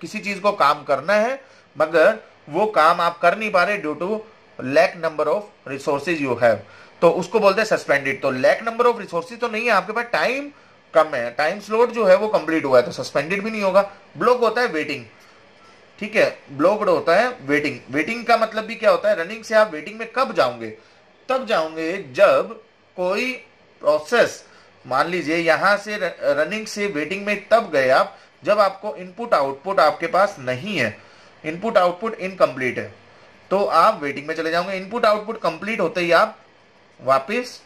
किसी चीज को काम करना है, मगर वो काम आप कर नहीं पा रहे due to lack number of resources you have, तो उसको बोलते हैं सस्पेंडेड। तो लैक नंबर ऑफ रिसोर्सेज तो नहीं है, आपके पास टाइम कम है, टाइम स्लॉट जो है वो कंप्लीट हुआ है, तो सस्पेंडेड भी नहीं होगा। ब्लॉक होता है वेटिंग। ठीक है, ब्लॉक्ड होता है वेटिंग। वेटिंग का मतलब भी क्या होता है? रनिंग से आप वेटिंग में कब जाओगे? तब जाओगे जब कोई प्रोसेस, मान लीजिए यहां से रनिंग से वेटिंग में तब गए आप जब आपको इनपुट आउटपुट आपके पास नहीं है, इनपुट आउटपुट इनकम्प्लीट है, तो आप वेटिंग में चले जाओगे। इनपुट आउटपुट कंप्लीट होते ही आप वापस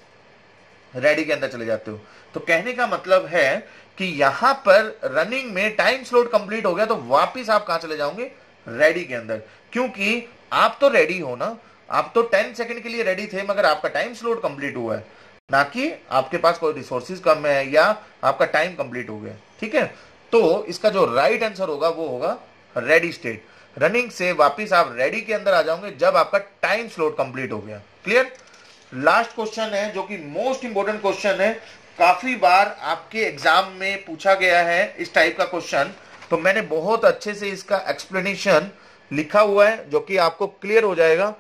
रेडी के अंदर चले जाते हो। तो कहने का मतलब है कि यहां पर रनिंग में टाइम स्लॉट कंप्लीट हो गया तो वापस आप कहां चले जाओगे? रेडी के अंदर, क्योंकि आप तो रेडी हो ना, आप तो 10 सेकंड के लिए रेडी थे, मगर आपका टाइम स्लॉट कंप्लीट हुआ है, ना कि आपके पास कोई रिसोर्सेज कम है या आपका टाइम कंप्लीट हो गया। ठीक है, तो इसका जो राइट आंसर होगा वो होगा रेडी स्टेट। रनिंग से वापस आप रेडी के अंदर आ जाओगे जब आपका टाइम स्लॉट कंप्लीट हो गया। क्लियर? लास्ट क्वेश्चन है जो कि मोस्ट इंपोर्टेंट क्वेश्चन है काफी बार आपके एग्जाम में पूछा गया है इस टाइप का क्वेश्चन, तो मैंने बहुत अच्छे से इसका एक्सप्लेनेशन लिखा हुआ है जो कि आपको क्लियर हो जाएगा।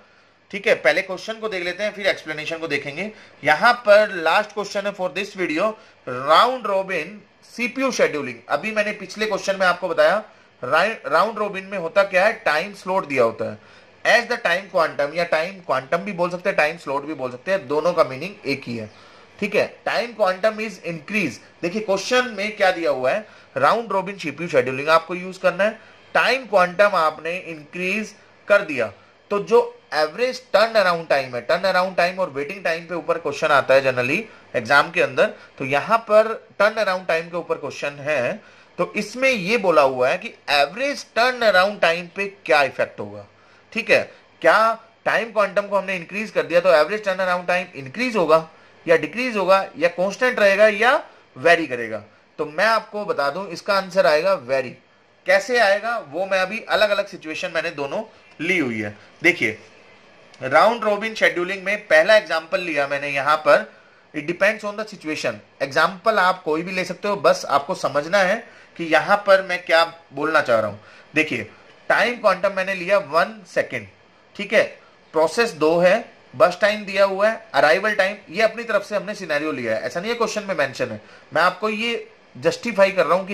ठीक है, पहले क्वेश्चन को देख लेते हैं फिर एक्सप्लेनेशन को देखेंगे। यहां पर लास्ट क्वेश्चन है for this video, round robin CPU scheduling. अभी मैंने पिछले क्वेश्चन में आपको बताया राउंड रोबिन में होता क्या है, टाइम स्लॉट दिया होता है एज द टाइम क्वांटम, या टाइम क्वांटम भी बोल सकते हैं, टाइम स्लॉट भी बोल सकते हैं, दोनों का मीनिंग एक ही है। ठीक है, टाइम क्वांटम इज इंक्रीज। देखिए क्वेश्चन में क्या दिया हुआ है, राउंड रोबिन सीपीयू शेड्यूलिंग आपको यूज करना है, टाइम क्वांटम आपने इंक्रीज कर दिया, तो जो एवरेज टर्न अराउंड टाइम है, टर्न अराउंड टाइम और वेटिंग टाइम पे ऊपर क्वेश्चन आता है जनरली एग्जाम के अंदर, तो यहां पर टर्न अराउंड टाइम के ऊपर क्वेश्चन है, तो इसमें यह बोला हुआ है कि एवरेज टर्न अराउंड टाइम पे क्या इफेक्ट होगा। ठीक है, क्या टाइम क्वांटम को हमने इंक्रीज कर दिया तो average turn around time increase होगा या डिक्रीज होगा या कांस्टेंट रहेगा या वेरी करेगा। तो मैं आपको बता दूं इसका आंसर आएगा वेरी। कैसे आएगा वो मैं अभी अलग अलग सिचुएशन मैंने दोनों ली हुई है। देखिए राउंड रोबिन शेड्यूलिंग में पहला एग्जांपल लिया मैंने यहां पर, it depends on the situation. Example आप कोई भी ले सकते हो, बस आपको समझना है कि यहां पर मैं क्या बोलना चाह रहा हूं। देखिए टाइम क्वांटम मैंने लिया 1 सेकेंड, ठीक है, प्रोसेस 2 है, बस टाइम दिया हुआ है, अराइवल टाइम, ये अपनी तरफ से हमने सिनेरियो लिया है, ऐसा नहीं है क्वेश्चन में मेंशन है, मैं आपको ये जस्टिफाई कर रहा हूं कि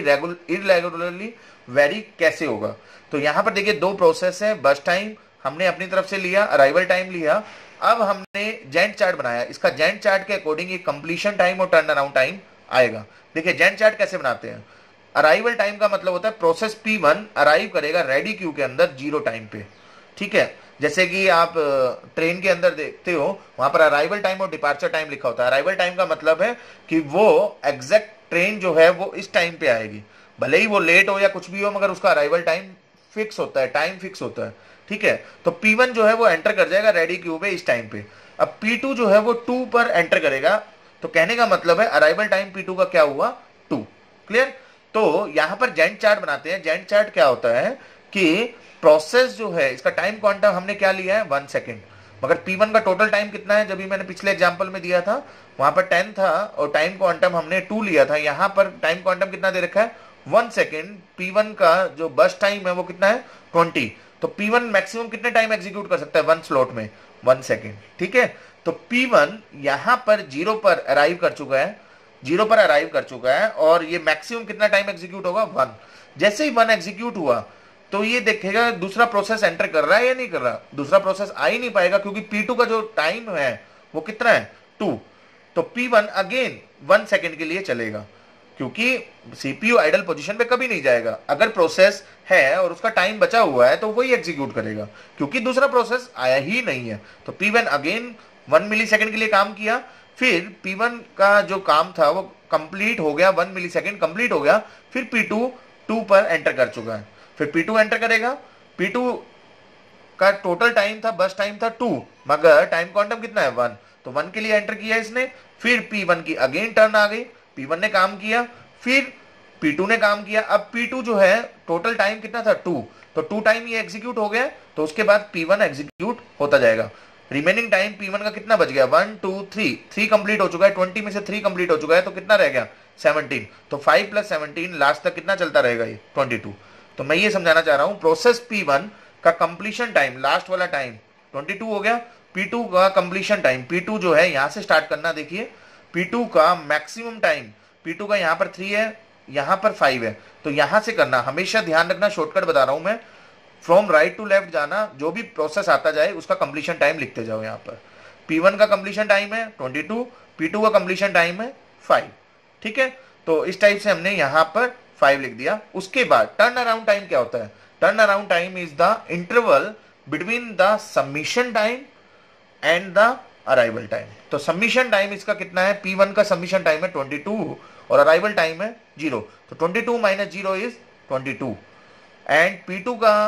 इरेगुलरली वेरी कैसे होगा। तो यहां पर देखिए दो प्रोसेस है, बस टाइम हमने अपनी तरफ से लिया, अराइवल टाइम लिया, अब हमने जेंट चार्ट बनाया, इसका जेंट चार्ट के अकॉर्डिंग ये कंप्लीशन टाइम और टर्न अराउंड टाइम आएगा। देखिए जेंट चार्ट कैसे बनाते हैं, अराइवल टाइम का मतलब होता है प्रोसेस P1 अराइव करेगा रेडी क्यू के अंदर 0 टाइम पे। ठीक है, जैसे कि आप ट्रेन के अंदर देखते हो वहां पर अराइवल टाइम और डिपार्चर टाइम लिखा होता है। अराइवल टाइम का मतलब है कि वो एग्जैक्ट ट्रेन जो है वो इस टाइम पे आएगी, भले ही वो लेट हो या कुछ भी हो, मगर उसका अराइवल टाइम फिक्स होता है, टाइम फिक्स होता है। ठीक है, तो P1 जो है वो एंटर कर जाएगा रेडी क्यू पे इस टाइम पे। अब P2 जो है वो 2 पर एंटर करेगा, तो कहने का मतलब है अराइवल टाइम P2 का क्या हुआ, 2। क्लियर। तो यहां पर जेंट चार्ट बनाते हैं। जेंट चार्ट क्या होता है कि प्रोसेस जो है इसका टाइम क्वांटम हमने क्या लिया है 1 सेकेंड, मगर P1 का टोटल टाइम कितना है, जब भी मैंने पिछले एग्जांपल में दिया था वहां पर 10 था और टाइम क्वांटम हमने 2 लिया था, यहां पर टाइम क्वांटम कितना दे रखा है 1 सेकेंड। P1 का जो बस टाइम है वो कितना है 20, तो P1 मैक्सिमम कितने टाइम एग्जीक्यूट कर सकता है 1 स्लॉट में, 1 सेकेंड। ठीक है, तो P1 यहां पर 0 पर अराइव कर चुका है, 0 पर अराइव कर चुका है, और ये मैक्सिमम कितना टाइम एग्जीक्यूट होगा 1। जैसे ही 1 एग्जीक्यूट हुआ तो ये देखेगा दूसरा प्रोसेस एंटर कर रहा है या नहीं कर रहा, दूसरा प्रोसेस आ ही नहीं पाएगा क्योंकि P2 का जो टाइम है वो कितना है 2। तो P1 अगेन 1 सेकेंड के लिए चलेगा, क्योंकि सीपीयू आइडल पोजीशन पे कभी नहीं जाएगा। अगर प्रोसेस है और उसका टाइम बचा हुआ है तो वही एग्जीक्यूट करेगा, क्योंकि दूसरा प्रोसेस आया ही नहीं है। तो P1 अगेन 1 मिली सेकेंड के लिए काम किया, फिर P1 का जो काम था वो कंप्लीट हो गया, 1 मिली सेकेंड कंप्लीट हो गया, फिर P2 2 पर एंटर कर चुका है, फिर P2 एंटर करेगा। P2 का टोटल टाइम था, बस टाइम था 2, मगर टाइम क्वांटम कितना है 1, तो 1 के लिए एंटर किया इसने, फिर P1 की अगेन टर्न आ गई, P1 ने काम किया, फिर P2 ने काम किया। अब P2 जो है टोटल टाइम कितना था 2, तो 2 टाइम ये एग्जीक्यूट हो गया, तो उसके बाद P1 एग्जीक्यूट होता जाएगा। रिमेनिंग टाइम P1 का कितना बच गया 1 2 3, 3 कंप्लीट हो चुका है, 20 में से 3 कंप्लीट हो चुका है, तो कितना रह गया 17। तो 5 + 17 लास्ट तक कितना चलता रहेगा ये 22। तो मैं ये समझाना चाह रहा हूं प्रोसेस P1 का कंप्लीशन टाइम, लास्ट वाला टाइम 22 हो गया। P2 का कंप्लीशन टाइम, P2 जो है यहां से स्टार्ट करना, देखिए P2 का मैक्सिमम टाइम, P2 का यहां पर 3 है, यहां पर 5 है, तो यहां से करना, हमेशा ध्यान रखना, शॉर्टकट बता रहा हूं मैं, फ्रॉम राइट टू लेफ्ट जाना, जो भी प्रोसेस आता जाए उसका कंप्लीशन टाइम लिखते जाओ। यहां पर P1 का कंप्लीशन टाइम है 22, P2 का कंप्लीशन टाइम है 5। ठीक है, तो इस टाइप से हमने यहां पर 5 लिख दिया। उसके बाद टर्न अराउंड टाइम क्या होता है, turn around time is the interval between the submission time and the arrival time. तो सबमिशन टाइम इसका कितना है, P1 का सबमिशन टाइम है 22 और अराइवल टाइम है 0, तो 22 - 0 इज 22, एंड P2 का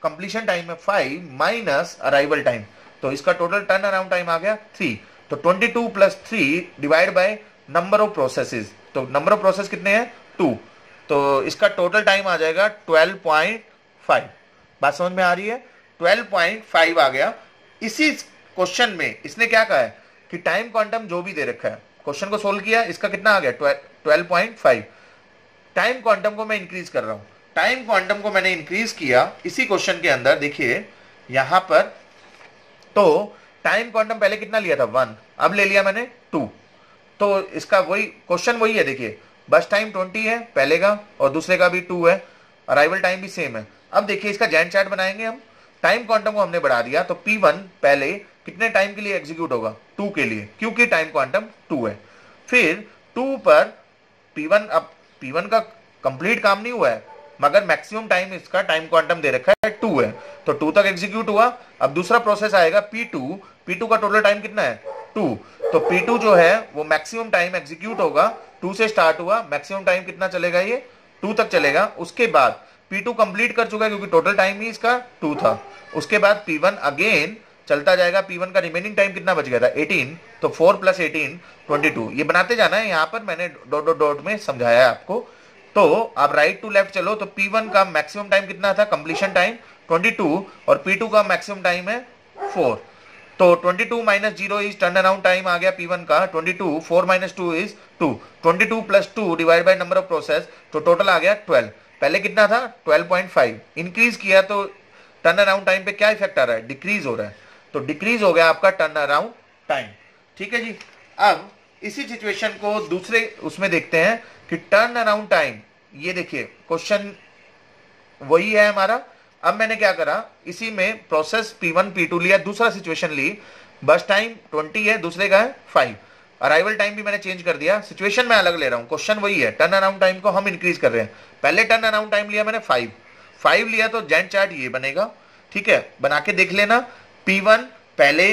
कंप्लीशन टाइम है 5 माइनस अराइवल टाइम, तो इसका टोटल टर्न अराउंड टाइम आ गया 3। तो 22 + 3 divide by number of processes, तो नंबर ऑफ प्रोसेस कितने हैं 2, तो इसका टोटल टाइम आ जाएगा 12.5। बात समझ में आ रही है, 12.5 आ गया। इसी क्वेश्चन में इसने क्या कहा है कि टाइम क्वांटम जो भी दे रखा है, क्वेश्चन को सोल्व किया, इसका कितना आ गया 12.5। टाइम क्वांटम को मैं इंक्रीज कर रहा हूं, टाइम क्वांटम को मैंने इंक्रीज किया इसी क्वेश्चन के अंदर। देखिए यहां पर तो टाइम क्वांटम पहले कितना लिया था 1, अब ले लिया मैंने 2। तो इसका वही क्वेश्चन वही है। देखिए बस टाइम 20 है पहले का और दूसरे का भी 2 है, अराइवल टाइम भी सेम है। अब देखिए इसका जैन चार्ट बनाएंगे हम। टाइम क्वांटम को हमने बढ़ा दिया तो P1 पहले कितने टाइम के लिए एग्जीक्यूट होगा 2 के लिए, क्योंकि टाइम क्वांटम 2 है। फिर 2 पर P1, अब P1 का कंप्लीट काम नहीं हुआ है मगर मैक्सिमम टाइम इसका टाइम क्वांटम दे रखा है 2 है, तो 2 तक एग्जीक्यूट हुआ। अब दूसरा प्रोसेस आएगा P2, P2 का टोटल टाइम कितना है 2, तो P2 जो है वो मैक्सिमम टाइम एग्जीक्यूट होगा, 2 से स्टार्ट हुआ, मैक्सिमम टाइम कितना चलेगा ये 2 तक चलेगा। उसके बाद P2 कंप्लीट कर चुका है क्योंकि टोटल टाइम ही इसका 2 था। उसके बाद P1 अगेन चलता जाएगा, P1 का रिमेनिंग टाइम कितना बच गया था 18, तो 4 + 18 22। ये बनाते जाना है, यहाँ पर मैंने डॉट डॉट डॉट में समझाया है आपको। तो आप राइट टू लेफ्ट चलो तो P1 का मैक्सिमम टाइम कितना था, कंप्लीशन टाइम 22, और P2 का मैक्सिमम टाइम है 4। तो 22 - 0 इज टर्न अराउंड टाइम आ गया P1 का 22, 4 - 2 is 2, 22 + 2 divide by number of process, तो टोटल आ गया 12। पहले कितना था 12.5, इंक्रीज किया तो टर्न अराउंड टाइम पे क्या इफेक्ट आ रहा है, डिक्रीज हो रहा है, तो डिक्रीज हो गया आपका टर्न अराउंड टाइम। ठीक है जी। अब इसी सिचुएशन को दूसरे उसमें देखते हैं कि टर्न अराउंड टाइम, ये देखिए क्वेश्चन वही है हमारा। अब मैंने क्या करा, इसी में प्रोसेस P1 P2 लिया, दूसरा सिचुएशन ली, बस टाइम 20 है, दूसरे का है 5, अराइवल टाइम भी मैंने चेंज कर दिया, सिचुएशन मैं अलग ले रहा हूं, क्वेश्चन वही है, टर्न अराउंड टाइम को हम इंक्रीज कर रहे हैं। पहले टर्न अराउंड टाइम लिया मैंने 5 लिया, तो जैन चार्ट ये बनेगा। ठीक है, बना के देख लेना। P1 पहले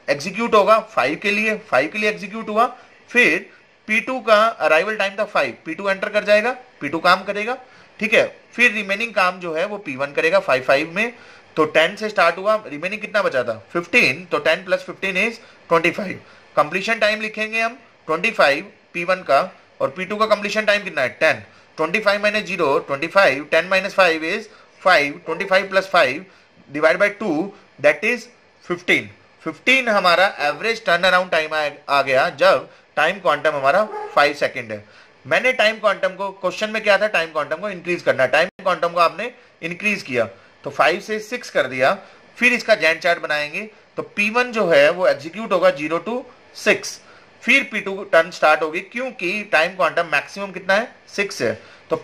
एग्जीक्यूट होगा 5 के लिए एग्जीक्यूट हुआ, फिर P2 का अराइवल टाइम था 5, P2 एंटर कर जाएगा, P2 काम करेगा। ठीक है, फिर रिमेनिंग काम जो है वो P1 करेगा 5 में, तो 10 से स्टार्ट हुआ, रिमेनिंग कितना बचा था 15, तो 10 + 15 इज 25। कंप्लीशन टाइम लिखेंगे हम 25 P1 का, और P2 का कंप्लीशन टाइम कितना है 10, 25 - 0 25, 10 - 5 is 5, 25 + 5 divide by 2 that is 15। 15 हमारा एवरेज टर्न अराउंड टाइम आ गया जब टाइम क्वांटम हमारा 5 सेकंड है। मैंने टाइम क्वांटम को, क्वेश्चन में क्या था, टाइम क्वांटम को इंक्रीज करना, टाइम क्वांटम को आपने इंक्रीज किया तो 5 से 6 कर दिया। फिर इसका जैन चार्ट बनाएंगे तो P1 जो है वो एग्जीक्यूट होगा 0 to 6, फिर P2 टर्न स्टार्ट होगी क्योंकि टाइम क्वांटम मैक्सिमम कितना है 6 है। तो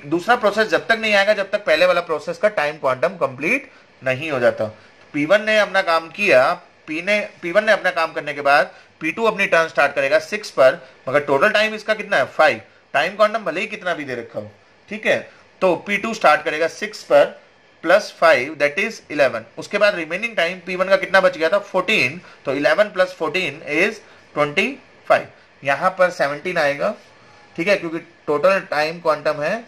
दूसरा प्रोसेस जब तक नहीं आएगा जब तक पहले वाला प्रोसेस का टाइम क्वांटम कंप्लीट नहीं हो जाता। P1 ने अपना काम किया, P1 ने अपना काम करने के बाद P2 अपनी टर्न स्टार्ट करेगा 6 पर, मगर टोटल टाइम इसका कितना है 5, टाइम क्वांटम भले ही कितना भी दे रखा हो। ठीक है, तो P2 स्टार्ट करेगा 6 पर प्लस 5 दैट इज 11। उसके बाद रिमेनिंग टाइम P1 का कितना बच गया था 14, तो 11 + 14 इज 25। यहां पर 17 आएगा। ठीक है, क्योंकि टोटल टाइम क्वांटम है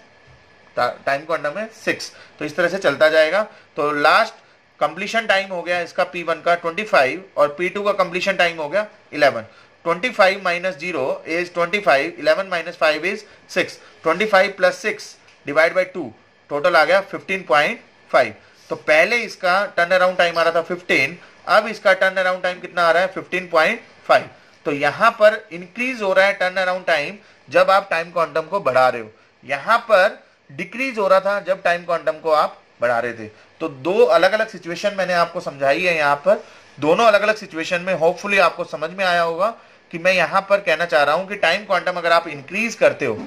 6, तो इस तरह से चलता जाएगा। तो लास्ट कंप्लीशन टाइम हो गया इसका P1 का 25 और P2 का कंप्लीशन टाइम हो गया 11। 25 - 0 is 25, 11 - 5 is 6, 25 + 6 divide by 2 total आ गया 15.5। तो पहले इसका टर्न अराउंड टाइम आ रहा था 15, अब इसका टर्न अराउंड टाइम कितना आ रहा है 15.5। तो यहां पर इंक्रीज हो रहा है टर्न अराउंड टाइम जब आप टाइम क्वांटम को बढ़ा रहे हो, यहां पर डिक्रीज हो रहा था जब टाइम क्वांटम को आप बढ़ा रहे थे। तो दो अलग अलग सिचुएशन मैंने आपको समझाई है यहाँ पर, दोनों अलग अलग सिचुएशन में होपफुली आपको समझ में आया होगा कि मैं यहाँ पर कहना चाह रहा हूँ कि टाइम क्वांटम अगर आप इंक्रीज करते हो,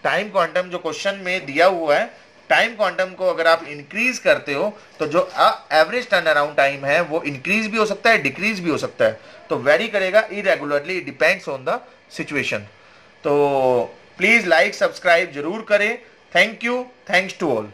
टाइम क्वांटम जो क्वेश्चन में दिया हुआ है, टाइम क्वांटम को अगर आप इंक्रीज करते हो तो जो एवरेज टर्न अराउंड टाइम है वो इंक्रीज भी हो सकता है, डिक्रीज भी हो सकता है, तो वेरी करेगा irregularly, depends on the situation. तो प्लीज लाइक सब्सक्राइब जरूर करें। Thank you, thanks to all.